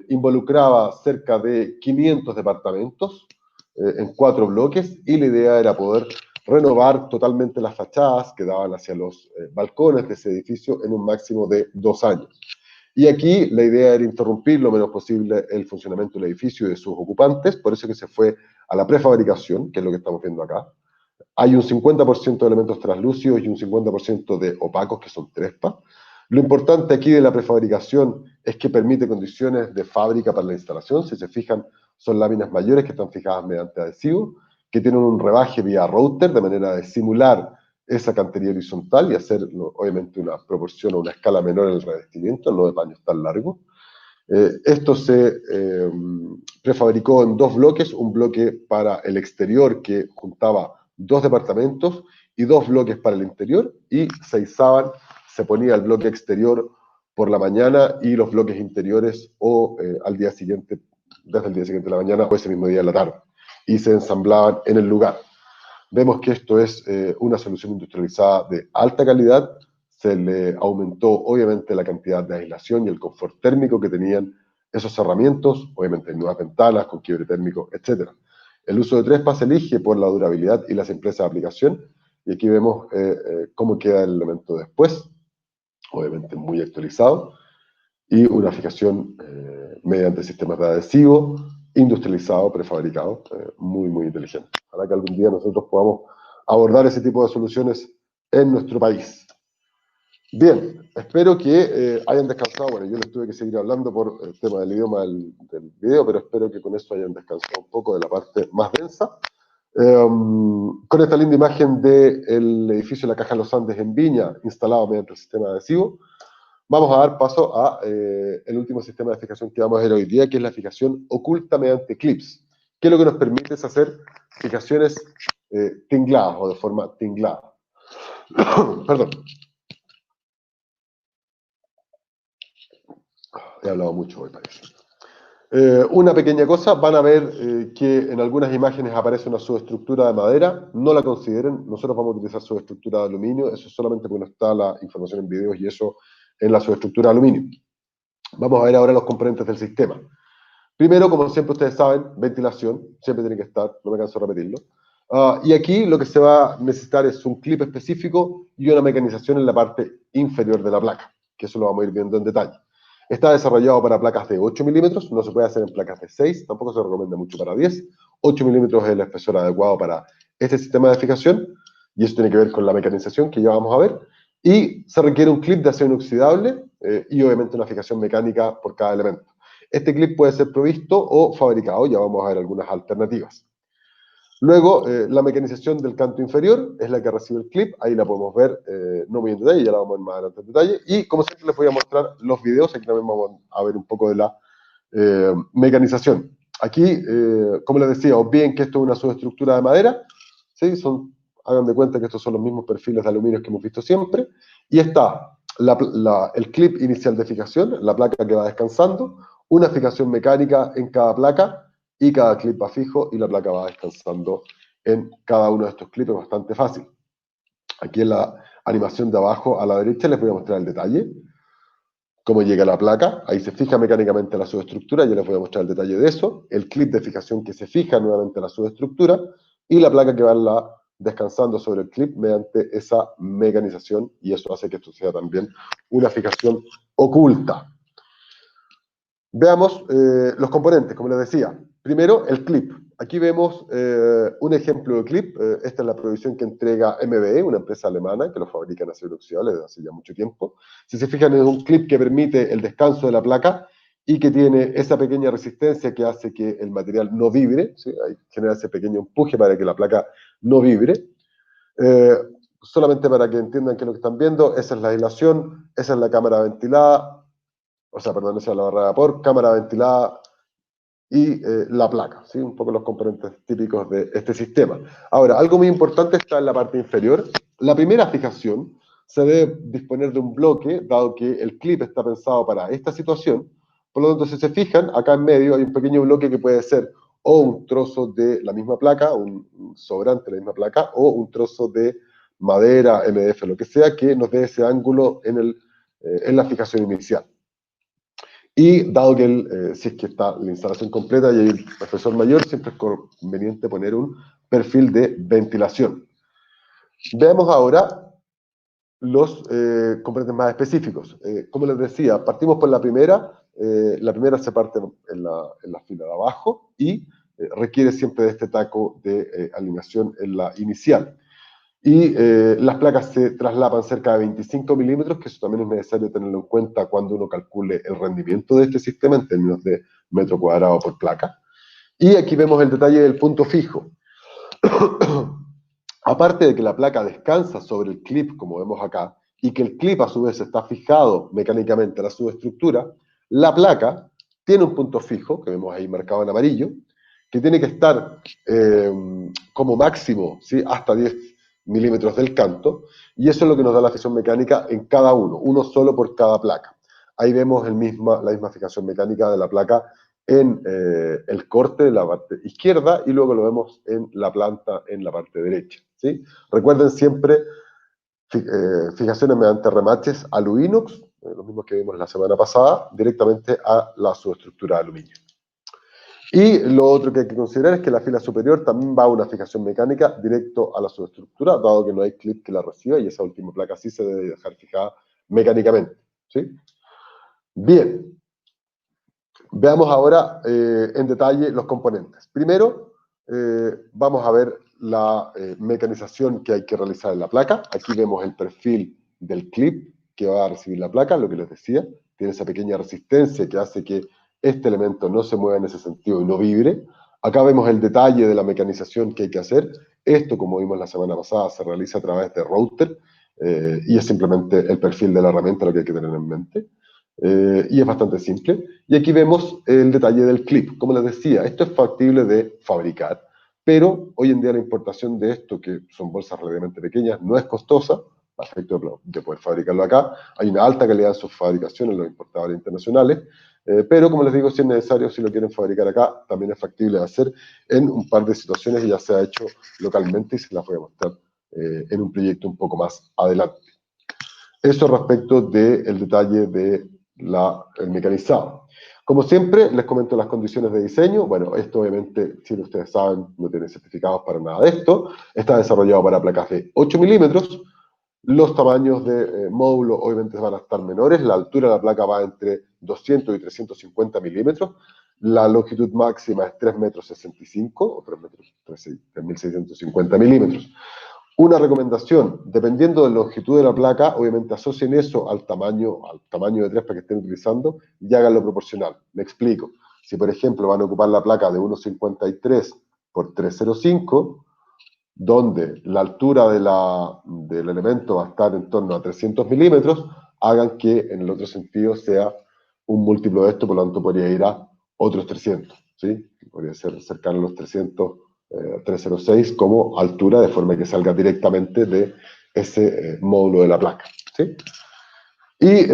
Involucraba cerca de 500 departamentos en 4 bloques y la idea era poder renovar totalmente las fachadas que daban hacia los balcones de ese edificio en un máximo de 2 años. Y aquí la idea era interrumpir lo menos posible el funcionamiento del edificio y de sus ocupantes, por eso que se fue a la prefabricación, que es lo que estamos viendo acá. Hay un 50% de elementos translúcidos y un 50% de opacos, que son trespa. Lo importante aquí de la prefabricación es que permite condiciones de fábrica para la instalación. Si se fijan, son láminas mayores que están fijadas mediante adhesivo, que tienen un rebaje vía router, de manera de simular esa cantería horizontal y hacer, obviamente, una proporción o una escala menor en el revestimiento, no de paños tan largos. Esto se prefabricó en dos bloques, un bloque para el exterior que juntaba dos departamentos y dos bloques para el interior, y se izaban, se ponía el bloque exterior por la mañana y los bloques interiores o al día siguiente, desde el día siguiente de la mañana o ese mismo día de la tarde, y se ensamblaban en el lugar. Vemos que esto es una solución industrializada de alta calidad. Se le aumentó obviamente la cantidad de aislación y el confort térmico que tenían esos cerramientos, obviamente nuevas ventanas con quiebre térmico, etc. El uso de trespa se elige por la durabilidad y la simpleza de aplicación, y aquí vemos cómo queda el elemento después, obviamente muy actualizado, y una fijación mediante sistemas de adhesivo, industrializado, prefabricado, muy inteligente. Ojalá que algún día nosotros podamos abordar ese tipo de soluciones en nuestro país. Bien, espero que hayan descansado. Bueno, yo les tuve que seguir hablando por el tema del idioma del video, pero espero que con eso hayan descansado un poco de la parte más densa. Con esta linda imagen del edificio de la Caja de los Andes en Viña, instalado mediante el sistema adhesivo, vamos a dar paso a el último sistema de fijación que vamos a ver hoy día, que es la fijación oculta mediante clips, que lo que nos permite es hacer fijaciones tingladas o de forma tinglada. Perdón. He hablado mucho hoy, parece. Una pequeña cosa, van a ver que en algunas imágenes aparece una subestructura de madera, no la consideren, nosotros vamos a utilizar subestructura de aluminio, eso es solamente porque no está la información en videos y eso en la subestructura de aluminio. Vamos a ver ahora los componentes del sistema. Primero, como siempre ustedes saben, ventilación, siempre tiene que estar, no me canso de repetirlo. Y aquí lo que se va a necesitar es un clip específico y una mecanización en la parte inferior de la placa, que eso lo vamos a ir viendo en detalle. Está desarrollado para placas de 8 milímetros, no se puede hacer en placas de 6, tampoco se recomienda mucho para 10. 8 milímetros es el espesor adecuado para este sistema de fijación, y eso tiene que ver con la mecanización que ya vamos a ver. Y se requiere un clip de acero inoxidable y obviamente una fijación mecánica por cada elemento. Este clip puede ser provisto o fabricado, ya vamos a ver algunas alternativas. Luego, la mecanización del canto inferior es la que recibe el clip, ahí la podemos ver, no muy en detalle, ya la vamos a ver más adelante en detalle, y como siempre les voy a mostrar los videos, aquí también vamos a ver un poco de la mecanización. Aquí, como les decía, obvien que esto es una subestructura de madera, ¿sí? Hagan de cuenta que estos son los mismos perfiles de aluminio que hemos visto siempre, y está el clip inicial de fijación, la placa que va descansando, una fijación mecánica en cada placa, y cada clip va fijo y la placa va descansando en cada uno de estos clips, es bastante fácil. Aquí en la animación de abajo a la derecha les voy a mostrar el detalle, cómo llega la placa, ahí se fija mecánicamente la subestructura, yo les voy a mostrar el detalle de eso, el clip de fijación que se fija nuevamente la subestructura, y la placa que va descansando sobre el clip mediante esa mecanización, y eso hace que esto sea también una fijación oculta. Veamos los componentes, como les decía. Primero, el clip. Aquí vemos un ejemplo de clip. Esta es la provisión que entrega MBE, una empresa alemana que lo fabrica en acero inoxidable desde hace ya mucho tiempo. Si se fijan, es un clip que permite el descanso de la placa y que tiene esa pequeña resistencia que hace que el material no vibre, ¿sí? Hay que generar ese pequeño empuje para que la placa no vibre. Solamente para que entiendan qué es lo que están viendo, esa es la aislación, esa es la cámara ventilada, perdón, esa es la barra de vapor, cámara ventilada y la placa, ¿sí? Un poco los componentes típicos de este sistema. Ahora, algo muy importante está en la parte inferior. La primera fijación se debe disponer de un bloque, dado que el clip está pensado para esta situación. Por lo tanto, si se fijan, acá en medio hay un pequeño bloque que puede ser o un trozo de la misma placa, un sobrante de la misma placa, o un trozo de madera, MDF, lo que sea, que nos dé ese ángulo en la fijación inicial. Y dado que si es que está la instalación completa y hay el espesor mayor, siempre es conveniente poner un perfil de ventilación. Veamos ahora los componentes más específicos. Como les decía, partimos por la primera. La primera se parte en la fila de abajo y requiere siempre de este taco de alineación en la inicial. y las placas se traslapan cerca de 25 milímetros, que eso también es necesario tenerlo en cuenta cuando uno calcule el rendimiento de este sistema en términos de metro cuadrado por placa. Y aquí vemos el detalle del punto fijo. Aparte de que la placa descansa sobre el clip, como vemos acá, y que el clip a su vez está fijado mecánicamente a la subestructura, la placa tiene un punto fijo, que vemos ahí marcado en amarillo, que tiene que estar como máximo, ¿sí?, hasta 10 milímetros del canto, y eso es lo que nos da la fijación mecánica en cada uno solo por cada placa. Ahí vemos la misma fijación mecánica de la placa en el corte de la parte izquierda y luego lo vemos en la planta en la parte derecha, ¿sí? Recuerden siempre fijaciones mediante remaches aluinox, los mismos que vimos la semana pasada, directamente a la subestructura de aluminio. Y lo otro que hay que considerar es que la fila superior también va a una fijación mecánica directo a la subestructura, dado que no hay clip que la reciba y esa última placa sí se debe dejar fijada mecánicamente, ¿sí? Bien. Veamos ahora en detalle los componentes. Primero, vamos a ver la mecanización que hay que realizar en la placa. Aquí vemos el perfil del clip que va a recibir la placa, lo que les decía. Tiene esa pequeña resistencia que hace que este elemento no se mueva en ese sentido y no vibre. Acá vemos el detalle de la mecanización que hay que hacer. Esto, como vimos la semana pasada, se realiza a través de router y es simplemente el perfil de la herramienta lo que hay que tener en mente. Y es bastante simple. Y aquí vemos el detalle del clip. Como les decía, esto es factible de fabricar, pero hoy en día la importación de esto, que son bolsas relativamente pequeñas, no es costosa, a efecto de poder fabricarlo acá. Hay una alta calidad en sus fabricaciones, los importadores internacionales, pero como les digo, si es necesario, si lo quieren fabricar acá, también es factible de hacer en un par de situaciones y ya se ha hecho localmente y se las voy a mostrar en un proyecto un poco más adelante. Eso respecto del detalle de el mecanizado. Como siempre, les comento las condiciones de diseño. Bueno, esto obviamente, si ustedes saben, no tiene certificados para nada de esto. Está desarrollado para placas de 8 milímetros. Los tamaños de módulo obviamente van a estar menores. La altura de la placa va entre 200 y 350 milímetros. La longitud máxima es 3,65 metros, o 3.650 milímetros. Una recomendación, dependiendo de la longitud de la placa, obviamente asocien eso al tamaño de trespa que estén utilizando y háganlo proporcional. Me explico. Si, por ejemplo, van a ocupar la placa de 1,53 por 3,05, donde la altura del elemento va a estar en torno a 300 milímetros, hagan que en el otro sentido sea un múltiplo de esto, por lo tanto podría ir a otros 300, ¿sí? Podría ser cercano a los 300, 306 como altura, de forma que salga directamente de ese módulo de la placa, ¿sí? Y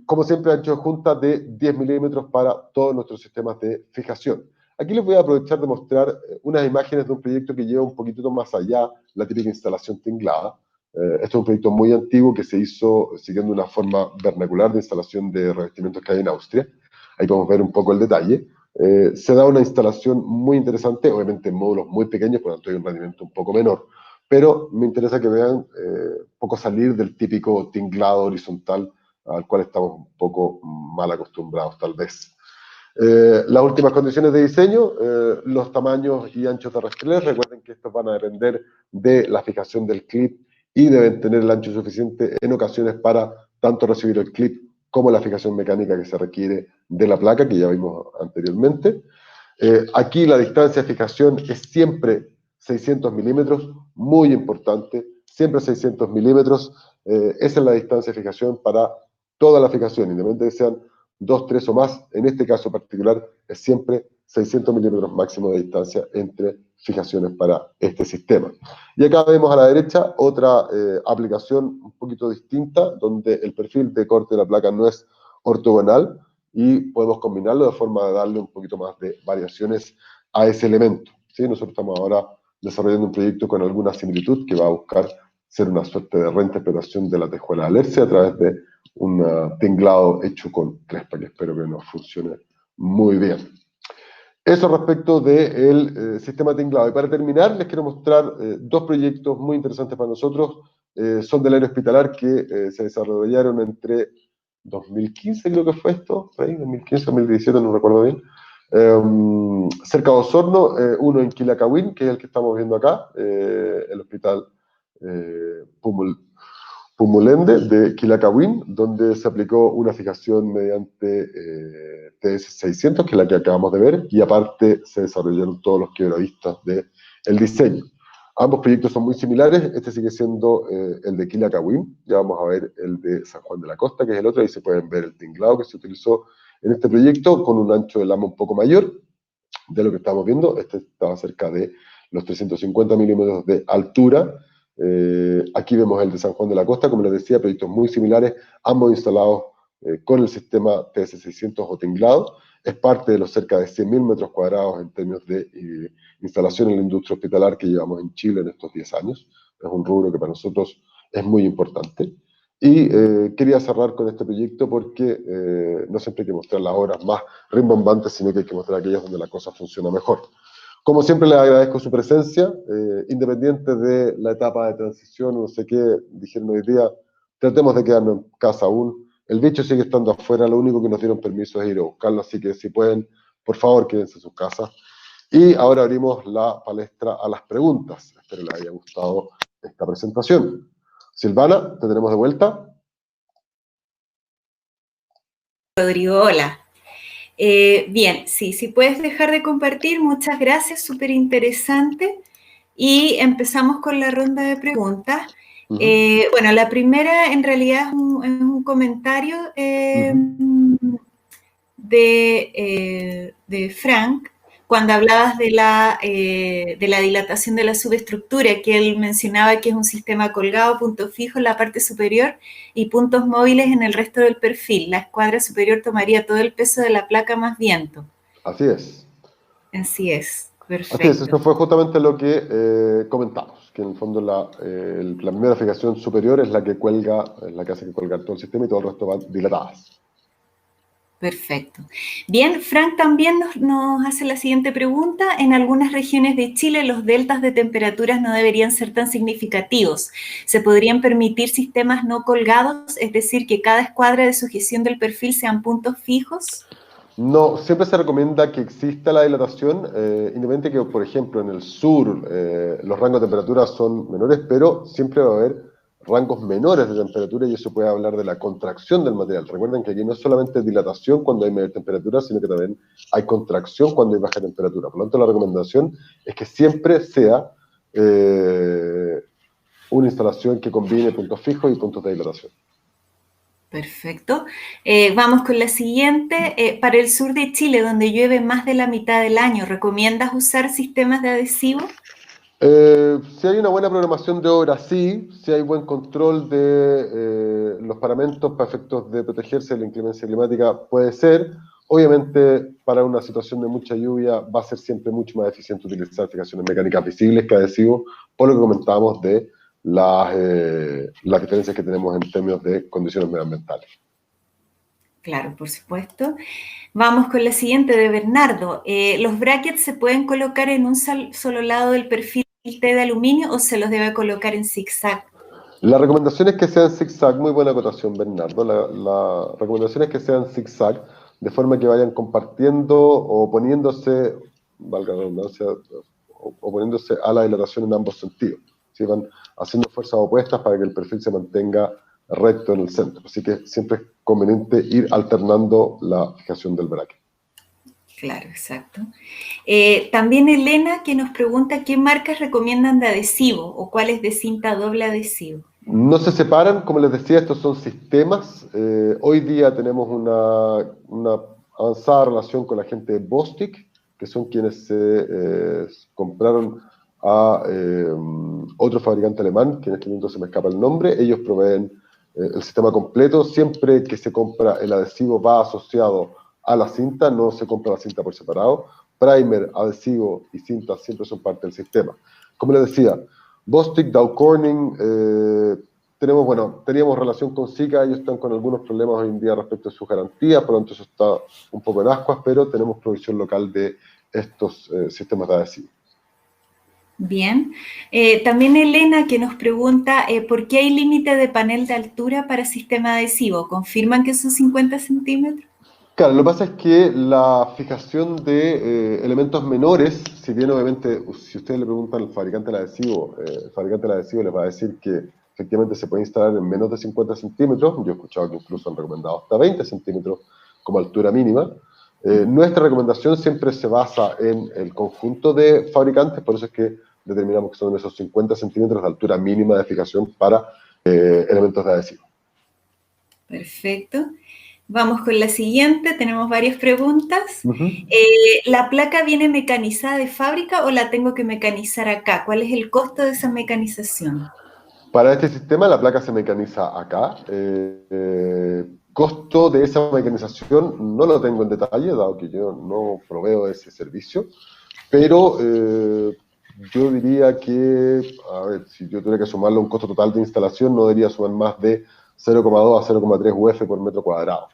como siempre, ancho de junta de 10 milímetros para todos nuestros sistemas de fijación. Aquí les voy a aprovechar de mostrar unas imágenes de un proyecto que lleva un poquitito más allá, la típica instalación tinglada. Este es un proyecto muy antiguo que se hizo siguiendo una forma vernacular de instalación de revestimientos que hay en Austria. Ahí podemos ver un poco el detalle. Se da una instalación muy interesante, obviamente en módulos muy pequeños, por lo tanto hay un rendimiento un poco menor, pero me interesa que vean un poco salir del típico tinglado horizontal al cual estamos un poco mal acostumbrados tal vez. Las últimas condiciones de diseño, los tamaños y anchos de rastreo. Recuerden que estos van a depender de la fijación del clip y deben tener el ancho suficiente en ocasiones para tanto recibir el clip como la fijación mecánica que se requiere de la placa, que ya vimos anteriormente. Aquí la distancia de fijación es siempre 600 milímetros, muy importante, siempre 600 milímetros. Esa es la distancia de fijación para toda la fijación, independientemente de que sean 2, 3 o más. En este caso particular es siempre 600 milímetros máximo de distancia entre fijaciones para este sistema. Y acá vemos a la derecha otra aplicación un poquito distinta, donde el perfil de corte de la placa no es ortogonal, y podemos combinarlo de forma de darle un poquito más de variaciones a ese elemento, ¿sí? Nosotros estamos ahora desarrollando un proyecto con alguna similitud que va a buscar ser una suerte de reinterpretación de la tejuela de Alerce a través de un tinglado hecho con crespa, que espero que nos funcione muy bien. Eso respecto del sistema tinglado. Y para terminar, les quiero mostrar dos proyectos muy interesantes para nosotros. Son del área hospitalar que se desarrollaron entre 2015, creo que fue esto, por ahí, 2015, 2017, no recuerdo bien. Cerca de Osorno, uno en Quilacawin, que es el que estamos viendo acá, el hospital Pumulende de Quilacawin, donde se aplicó una fijación mediante TS600, que es la que acabamos de ver, y aparte se desarrollaron todos los quebravistas del diseño. Ambos proyectos son muy similares, este sigue siendo el de Quilacawin, ya vamos a ver el de San Juan de la Costa, que es el otro, ahí se pueden ver el tinglado que se utilizó en este proyecto, con un ancho de lama un poco mayor de lo que estamos viendo. Este estaba cerca de los 350 milímetros de altura. Aquí vemos el de San Juan de la Costa, como les decía, proyectos muy similares, ambos instalados con el sistema TS600 o tinglado. Es parte de los cerca de 100.000 metros cuadrados en términos de instalación en la industria hospitalar que llevamos en Chile en estos 10 años. Es un rubro que para nosotros es muy importante. Y quería cerrar con este proyecto porque no siempre hay que mostrar las obras más rimbombantes, sino que hay que mostrar aquellas donde la cosa funciona mejor. Como siempre, les agradezco su presencia, independiente de la etapa de transición, no sé qué dijeron hoy día, tratemos de quedarnos en casa aún. El bicho sigue estando afuera, lo único que nos dieron permiso es ir a buscarlo, así que si pueden, por favor, quédense en sus casas. Y ahora abrimos la palestra a las preguntas. Espero les haya gustado esta presentación. Silvana, te tenemos de vuelta. Rodrigo, hola. Bien, sí, si puedes dejar de compartir, muchas gracias, súper interesante. Y empezamos con la ronda de preguntas. Bueno, la primera en realidad es un comentario de Frank, cuando hablabas de la dilatación de la subestructura, que él mencionaba que es un sistema colgado, punto fijo en la parte superior y puntos móviles en el resto del perfil. La escuadra superior tomaría todo el peso de la placa más viento. Así es. Así es, perfecto. Así es, eso fue justamente lo que comentamos, que en el fondo la primera fijación superior es la que cuelga, es la que hace que colgar todo el sistema y todo el resto van dilatadas. Perfecto. Bien, Frank también nos hace la siguiente pregunta. En algunas regiones de Chile los deltas de temperaturas no deberían ser tan significativos. ¿Se podrían permitir sistemas no colgados, es decir, que cada escuadra de sujeción del perfil sean puntos fijos? No, siempre se recomienda que exista la dilatación, independiente que, por ejemplo, en el sur los rangos de temperatura son menores, pero siempre va a haber rangos menores de temperatura y eso puede hablar de la contracción del material. Recuerden que aquí no es solamente dilatación cuando hay mayor temperatura, sino que también hay contracción cuando hay baja temperatura. Por lo tanto, la recomendación es que siempre sea una instalación que combine puntos fijos y puntos de dilatación. Perfecto. Vamos con la siguiente. Para el sur de Chile, donde llueve más de la mitad del año, ¿recomiendas usar sistemas de adhesivo? Si hay una buena programación de obra, sí. Si hay buen control de los paramentos para efectos de protegerse de la inclemencia climática, puede ser. Obviamente, para una situación de mucha lluvia, va a ser siempre mucho más eficiente utilizar fijaciones mecánicas visibles que adhesivos, por lo que comentábamos de las diferencias que tenemos en términos de condiciones medioambientales. Claro, por supuesto. Vamos con la siguiente de Bernardo. ¿Los brackets se pueden colocar en un solo lado del perfil T de aluminio o se los debe colocar en zigzag? La recomendación es que sean zigzag, muy buena acotación, Bernardo. La recomendación es que sean zigzag, de forma que vayan compartiendo o poniéndose, valga la redundancia, o poniéndose a la dilatación en ambos sentidos. ¿Sí? Van haciendo fuerzas opuestas para que el perfil se mantenga recto en el centro. Así que siempre es conveniente ir alternando la fijación del bracket. Claro, exacto. También Elena, que nos pregunta qué marcas recomiendan de adhesivo o cuáles de cinta doble adhesivo. No se separan, como les decía, estos son sistemas. Hoy día tenemos una avanzada relación con la gente de Bostik, que son quienes se compraron a otro fabricante alemán, que en este momento se me escapa el nombre. Ellos proveen el sistema completo. Siempre que se compra el adhesivo va asociado a la cinta, no se compra la cinta por separado. Primer, adhesivo y cinta siempre son parte del sistema. Como les decía, Bostik, Dow Corning, teníamos relación con Sika, ellos están con algunos problemas hoy en día respecto a sus garantías, por lo tanto eso está un poco en ascuas, pero tenemos provisión local de estos sistemas de adhesivo. Bien. También Elena, que nos pregunta ¿por qué hay límite de panel de altura para sistema adhesivo? ¿Confirman que son 50 centímetros? Claro, lo que pasa es que la fijación de elementos menores, si bien obviamente si ustedes le preguntan al fabricante del adhesivo, el fabricante del adhesivo les va a decir que efectivamente se puede instalar en menos de 50 centímetros, yo he escuchado que incluso han recomendado hasta 20 centímetros como altura mínima. Nuestra recomendación siempre se basa en el conjunto de fabricantes, por eso es que determinamos que son esos 50 centímetros de altura mínima de fijación para elementos de adhesivo. Perfecto. Vamos con la siguiente, tenemos varias preguntas. Uh-huh. ¿La placa viene mecanizada de fábrica o la tengo que mecanizar acá? ¿Cuál es el costo de esa mecanización? Para este sistema la placa se mecaniza acá. Costo de esa mecanización no lo tengo en detalle, dado que yo no proveo ese servicio, pero yo diría que, a ver, si yo tuviera que sumarle un costo total de instalación, no debería sumar más de 0,2 a 0,3 UF por metro cuadrado.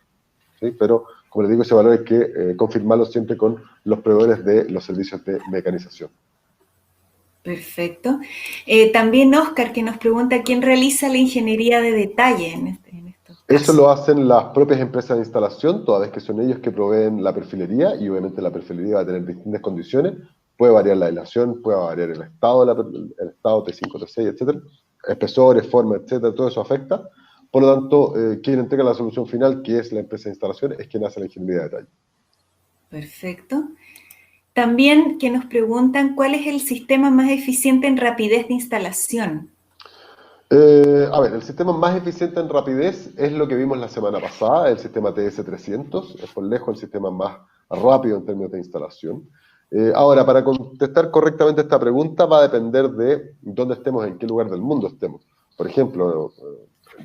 ¿Sí? Pero, como les digo, ese valor hay que confirmarlo siempre con los proveedores de los servicios de mecanización. Perfecto. También Oscar, que nos pregunta quién realiza la ingeniería de detalle en estos casos. Eso lo hacen las propias empresas de instalación, toda vez que son ellos que proveen la perfilería, y obviamente la perfilería va a tener distintas condiciones. Puede variar la aislación, puede variar el estado T5, T6, etcétera, espesores, formas, etcétera, todo eso afecta. Por lo tanto, quien entrega la solución final, que es la empresa de instalación, es quien hace la ingeniería de detalle. Perfecto. También que nos preguntan cuál es el sistema más eficiente en rapidez de instalación. A ver, el sistema más eficiente en rapidez es lo que vimos la semana pasada, el sistema TS300, es por lejos el sistema más rápido en términos de instalación. Ahora, para contestar correctamente esta pregunta va a depender de dónde estemos, en qué lugar del mundo estemos. Por ejemplo,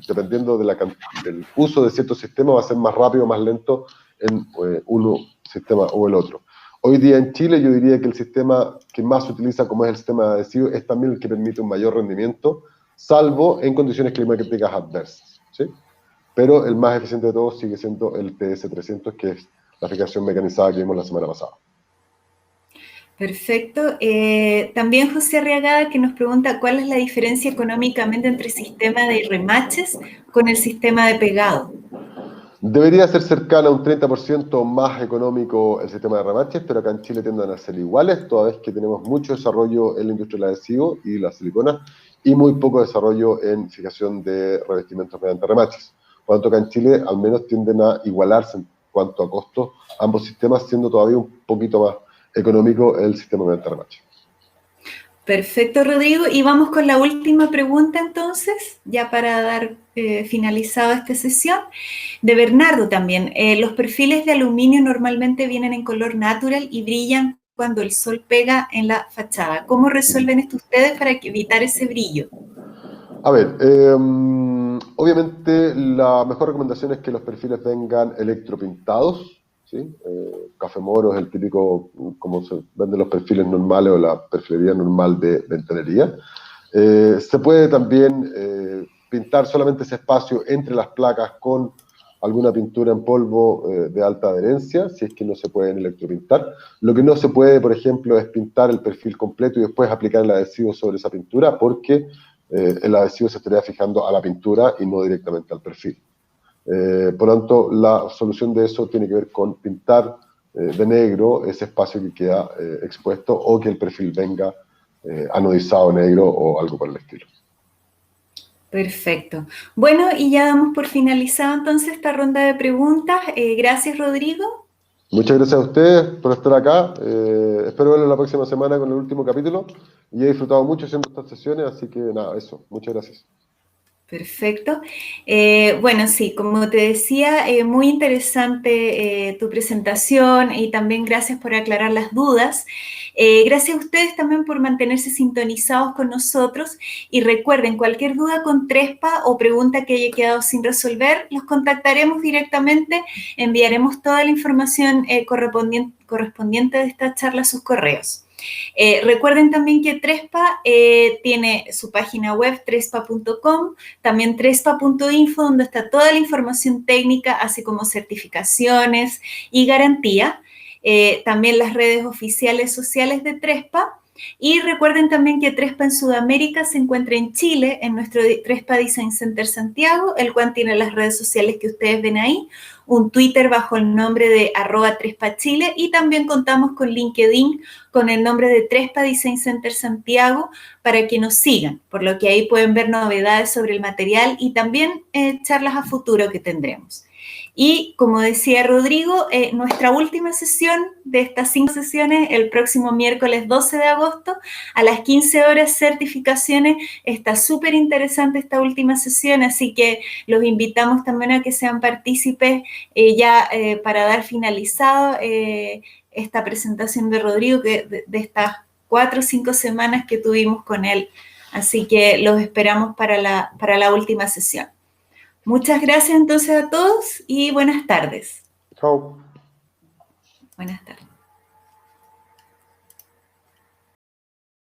dependiendo del uso de ciertos sistemas, va a ser más rápido o más lento en uno sistema o el otro. Hoy día en Chile yo diría que el sistema que más se utiliza, como es el sistema de adhesivo, es también el que permite un mayor rendimiento, salvo en condiciones climáticas adversas, ¿sí? Pero el más eficiente de todos sigue siendo el TS300, que es la fijación mecanizada que vimos la semana pasada. Perfecto. También José Arriagada, que nos pregunta cuál es la diferencia económicamente entre el sistema de remaches con el sistema de pegado. Debería ser cercano a un 30% más económico el sistema de remaches, pero acá en Chile tienden a ser iguales, toda vez que tenemos mucho desarrollo en la industria del adhesivo y la silicona, y muy poco desarrollo en fijación de revestimientos mediante remaches. Por lo tanto, acá en Chile al menos tienden a igualarse en cuanto a costos ambos sistemas, siendo todavía un poquito más económico el sistema mediante remaches. Perfecto, Rodrigo. Y vamos con la última pregunta entonces, ya para dar finalizado esta sesión, de Bernardo también. Los perfiles de aluminio normalmente vienen en color natural y brillan cuando el sol pega en la fachada. ¿Cómo resuelven esto ustedes para evitar ese brillo? A ver, obviamente la mejor recomendación es que los perfiles vengan electropintados, ¿sí? Café Moro es el típico, como se venden los perfiles normales o la perfilería normal de ventanería. Se puede también pintar solamente ese espacio entre las placas con alguna pintura en polvo de alta adherencia, si es que no se pueden electropintar. Lo que no se puede, por ejemplo, es pintar el perfil completo y después aplicar el adhesivo sobre esa pintura, porque el adhesivo se estaría fijando a la pintura y no directamente al perfil. Por lo tanto, la solución de eso tiene que ver con pintar de negro ese espacio que queda expuesto, o que el perfil venga anodizado negro o algo por el estilo. Perfecto. Bueno, y ya damos por finalizado entonces esta ronda de preguntas. Gracias, Rodrigo. Muchas gracias a ustedes por estar acá. Espero verlos la próxima semana con el último capítulo. Y he disfrutado mucho haciendo estas sesiones, así que nada, eso. Muchas gracias. Perfecto. Bueno, sí, como te decía, muy interesante tu presentación y también gracias por aclarar las dudas. Gracias a ustedes también por mantenerse sintonizados con nosotros y recuerden, cualquier duda con Trespa o pregunta que haya quedado sin resolver, los contactaremos directamente, enviaremos toda la información correspondiente de esta charla a sus correos. Recuerden también que Trespa tiene su página web trespa.com, también trespa.info, donde está toda la información técnica, así como certificaciones y garantía. También las redes oficiales sociales de Trespa Y recuerden también que Trespa en Sudamérica se encuentra en Chile, en nuestro Trespa Design Center Santiago, el cual tiene las redes sociales que ustedes ven ahí, un Twitter bajo el nombre de @TrespaChile, y también contamos con LinkedIn con el nombre de Trespa Design Center Santiago para que nos sigan, por lo que ahí pueden ver novedades sobre el material y también charlas a futuro que tendremos. Y como decía Rodrigo, nuestra última sesión de estas 5 sesiones, el próximo miércoles 12 de agosto, a las 15 horas, certificaciones. Está súper interesante esta última sesión, así que los invitamos también a que sean partícipes para dar finalizado esta presentación de Rodrigo, de estas 4 o 5 semanas que tuvimos con él. Así que los esperamos para la última sesión. Muchas gracias entonces a todos y buenas tardes. Chao. Buenas tardes.